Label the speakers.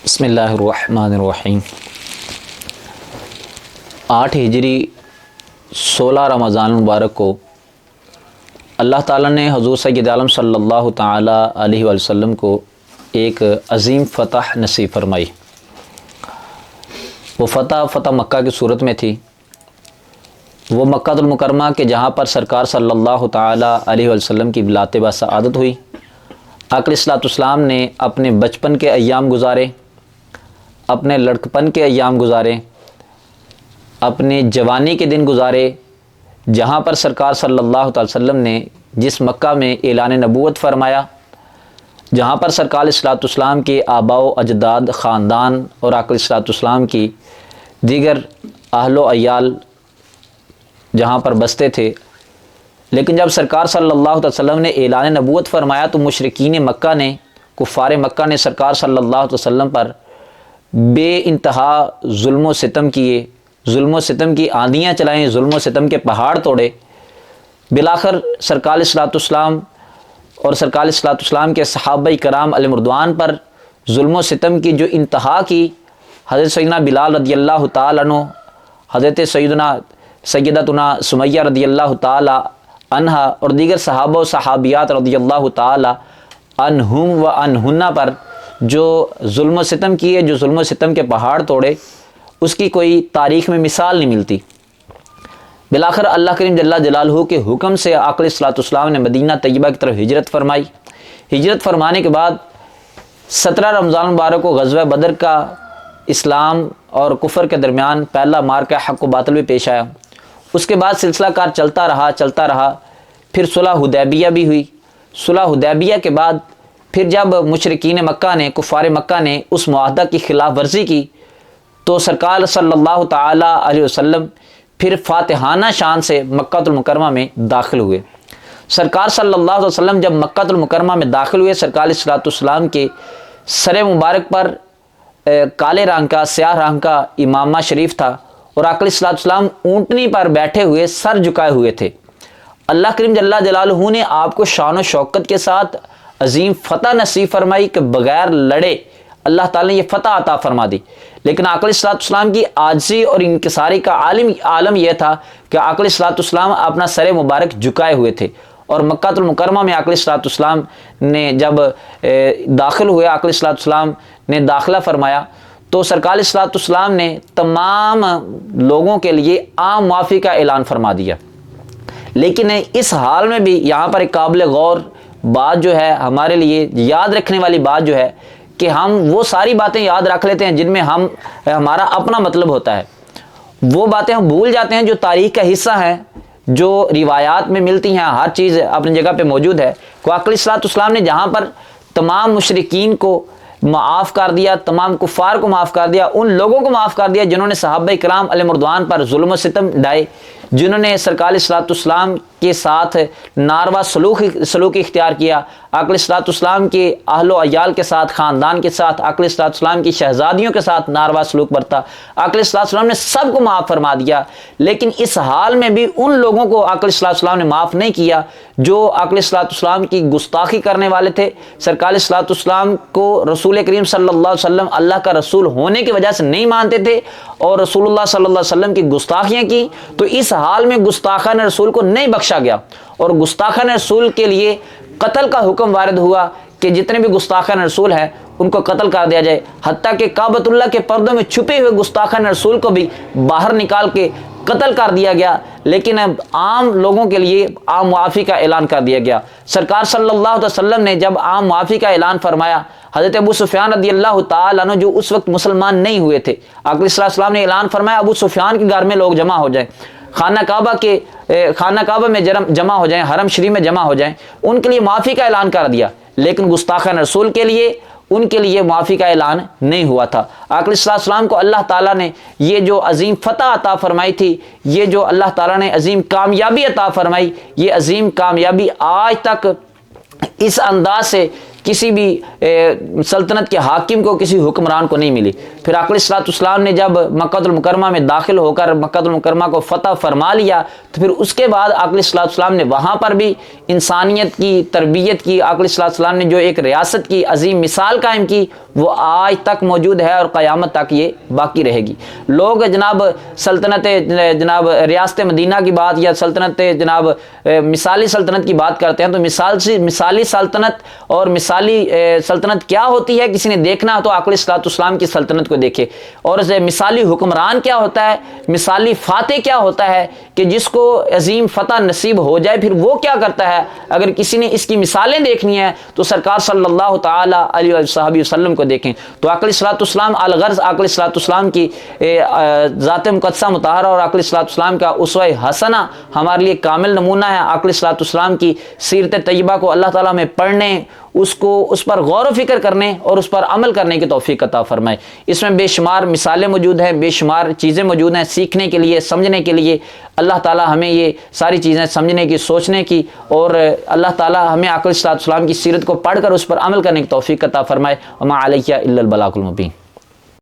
Speaker 1: بسم اللہ الرحمن الرحیم۔ 8 ہجری 16 رمضان المبارک کو اللہ تعالیٰ نے حضور سید عالم صلی اللہ تعالیٰ علیہ وسلم کو ایک عظیم فتح نصیب فرمائی۔ وہ فتح مکہ کی صورت میں تھی۔ وہ مکہ المکرمہ کے جہاں پر سرکار صلی اللہ تعالیٰ علیہ وسلم کی ولادت بسعادت ہوئی۔ آقا علیہ السلام نے اپنے بچپن کے ایام گزارے، اپنے لڑکپن کے ایام گزارے، اپنے جوانی کے دن گزارے، جہاں پر سرکار صلی اللہ علیہ وسلم نے جس مکہ میں اعلان نبوت فرمایا، جہاں پر سرکار علیہ السلام کے آباء و اجداد، خاندان اور آقا علیہ السلام کی دیگر اہل و عیال جہاں پر بستے تھے۔ لیکن جب سرکار صلی اللہ علیہ وسلم نے اعلان نبوت فرمایا تو مشرکین مکہ نے، کفار مکہ نے سرکار صلی اللہ علیہ وسلم پر بے انتہا ظلم و ستم کیے، ظلم و ستم کی آندیاں چلائیں، ظلم و ستم کے پہاڑ توڑے۔ بالآخر سرکار علیہ السلام اور سرکار علیہ السلام کے صحابہ کرام علیہ مردوان پر ظلم و ستم کی جو انتہا کی، حضرت سیدنا بلال رضی اللہ تعالیٰ عنہ، حضرت سیدتنا سمیہ رضی اللہ تعالیٰ عنہا اور دیگر صحابہ و صحابیات رضی اللہ تعالیٰ عنہم و عنہنہ پر جو ظلم و ستم کیے، جو ظلم و ستم کے پہاڑ توڑے، اس کی کوئی تاریخ میں مثال نہیں ملتی۔ بالآخر اللہ کریم جل جلالہ کے حکم سے آقا علیہ السلام نے مدینہ طیبہ کی طرف ہجرت فرمائی۔ ہجرت فرمانے کے بعد 17 رمضان مبارک کو غزوہ بدر کا اسلام اور کفر کے درمیان پہلا معرکہ حق و باطل بھی پیش آیا۔ اس کے بعد سلسلہ کار چلتا رہا، پھر صلح حدیبیہ بھی ہوئی۔ صلح حدیبیہ کے بعد پھر جب مشرکین مکہ نے، کفار مکہ نے اس معاہدہ کی خلاف ورزی کی تو سرکار صلی اللہ تعالیٰ علیہ وسلم پھر فاتحانہ شان سے مکہ المکرمہ میں داخل ہوئے۔ سرکار صلی اللہ علیہ وسلم جب مکہ المکرمہ میں داخل ہوئے، سرکار علیہ السلام کے سر مبارک پر کالے رنگ کا، سیاہ رنگ کا امامہ شریف تھا اور آقا علیہ السلام اونٹنی پر بیٹھے ہوئے سر جھکائے ہوئے تھے۔ اللہ کریم جل جلالہ نے آپ کو شان و شوکت کے ساتھ عظیم فتح نصیب فرمائی کہ بغیر لڑے اللہ تعالیٰ نے یہ فتح عطا فرما دی۔ لیکن آقا علیہ السلام کی عاجزی اور انکساری کا عالم یہ تھا کہ آقا علیہ السلام اپنا سر مبارک جھکائے ہوئے تھے، اور مکہ المکرمہ میں آقا علیہ السلام نے جب داخل ہوئے، آقا علیہ السلام نے داخلہ فرمایا تو سرکار علیہ السلام نے تمام لوگوں کے لیے عام معافی کا اعلان فرما دیا۔ لیکن اس حال میں بھی یہاں پر ایک قابل غور بات جو ہے، ہمارے لیے یاد رکھنے والی بات جو ہے کہ ہم وہ ساری باتیں یاد رکھ لیتے ہیں جن میں ہمارا اپنا مطلب ہوتا ہے، وہ باتیں ہم بھول جاتے ہیں جو تاریخ کا حصہ ہیں، جو روایات میں ملتی ہیں، ہر چیز اپنی جگہ پہ موجود ہے۔ آقا علیہ السلام نے جہاں پر تمام مشرکین کو معاف کر دیا، تمام کفار کو معاف کر دیا، ان لوگوں کو معاف کر دیا جنہوں نے صحابہ کرام علیہ مردوان پر ظلم و ستم ڈھائے، جنہوں نے سرکار علیہ السلام کے ساتھ ناروا سلوک اختیار کیا، آقا علیہ السلام کے اہل و عیال کے ساتھ، خاندان کے ساتھ، آقا علیہ السلام کی شہزادیوں کے ساتھ ناروا سلوک برتا، آقا علیہ السلام نے سب کو معاف فرما دیا۔ لیکن اس حال میں بھی ان لوگوں کو آقا علیہ السلام نے معاف نہیں کیا جو آقا علیہ السلام کی گستاخی کرنے والے تھے، سرکار علیہ السلام کو رسول کریم صلی اللہ علیہ وسلم اللہ کا رسول ہونے کی وجہ سے نہیں مانتے تھے اور رسول اللہ صلی اللہ علیہ وسلم کی گستاخیاں کی، تو اس حال میں گستاخان رسول کو نہیں بخشا گیا اور گستاخان رسول کے لیے قتل کا حکم وارد ہوا کہ جتنے بھی گستاخان رسول ہیں ان کو قتل کر دیا جائے، حتیٰ کہ کعبۃ اللہ کے پردوں میں چھپے ہوئے گستاخان رسول کو بھی باہر نکال کے قتل کر دیا گیا۔ لیکن عام لوگوں کے لیے عام معافی کا اعلان کر دیا گیا۔ سرکار صلی اللہ علیہ وسلم نے جب عام معافی کا اعلان فرمایا، حضرت ابو سفیان رضی اللہ تعالیٰ عنہ جو اس وقت مسلمان نہیں ہوئے تھے، آقا علیہ السلام نے اعلان فرمایا ابو سفیان کے گھر میں لوگ جمع ہو جائیں، خانہ کعبہ میں جمع ہو جائیں، حرم شریف میں جمع ہو جائیں، ان کے لیے معافی کا اعلان کر دیا۔ لیکن گستاخان رسول کے لیے، ان کے لیے معافی کا اعلان نہیں ہوا تھا۔ آقا علیہ السلام کو اللہ تعالیٰ نے یہ جو عظیم فتح عطا فرمائی تھی، یہ جو اللہ تعالیٰ نے عظیم کامیابی عطا فرمائی، یہ عظیم کامیابی آج تک اس انداز سے کسی بھی سلطنت کے حاکم کو، کسی حکمران کو نہیں ملی۔ پھر آقا علیہ السلام نے جب مکہ المکرمہ میں داخل ہو کر مکہ المکرمہ کو فتح فرما لیا تو پھر اس کے بعد آقا علیہ السلام نے وہاں پر بھی انسانیت کی تربیت کی، آقا علیہ السلام نے جو ایک ریاست کی عظیم مثال قائم کی، وہ آج تک موجود ہے اور قیامت تک یہ باقی رہے گی۔ لوگ جناب سلطنت جناب ریاست مدینہ کی بات یا سلطنت جناب مثالی سلطنت کی بات کرتے ہیں، تو مثالی سلطنت اور مثالی سلطنت کیا ہوتی ہے کسی نے دیکھنا تو آقا علیہ الصلوۃ والسلام کی سلطنت کو دیکھے۔ اور مثالی حکمران کیا ہوتا ہے، مثالی فاتح کیا ہوتا ہے کہ جس کو عظیم فتح نصیب ہو جائے پھر وہ کیا کرتا ہے۔ اگر کسی نے اس کی مثالیں دیکھنی ہیں تو سرکار صلی اللہ تعالی علیہ وسلم کو دیکھیں۔ تو آقا علیہ الصلوۃ والسلام الغرض آقا علیہ الصلوۃ والسلام کی ذات مقدسہ مطہرہ اور آقا علیہ الصلوۃ والسلام کا اسوہ حسنہ ہمارے لیے کامل نمونہ ہے۔ آقا علیہ الصلوۃ والسلام کی سیرت طیبہ کو اللہ تعالیٰ میں پڑھنے، اس پر غور و فکر کرنے اور اس پر عمل کرنے کی توفیق عطا فرمائے۔ اس میں بے شمار مثالیں موجود ہیں، بے شمار چیزیں موجود ہیں سیکھنے کے لیے، سمجھنے کے لیے۔ اللہ تعالیٰ ہمیں یہ ساری چیزیں سمجھنے کی، سوچنے کی، اور اللہ تعالیٰ ہمیں آقا علیہ الصلوۃ والسلام کی سیرت کو پڑھ کر اس پر عمل کرنے کی توفیق عطا فرمائے۔ وما علیہ الا البلاغ المبین۔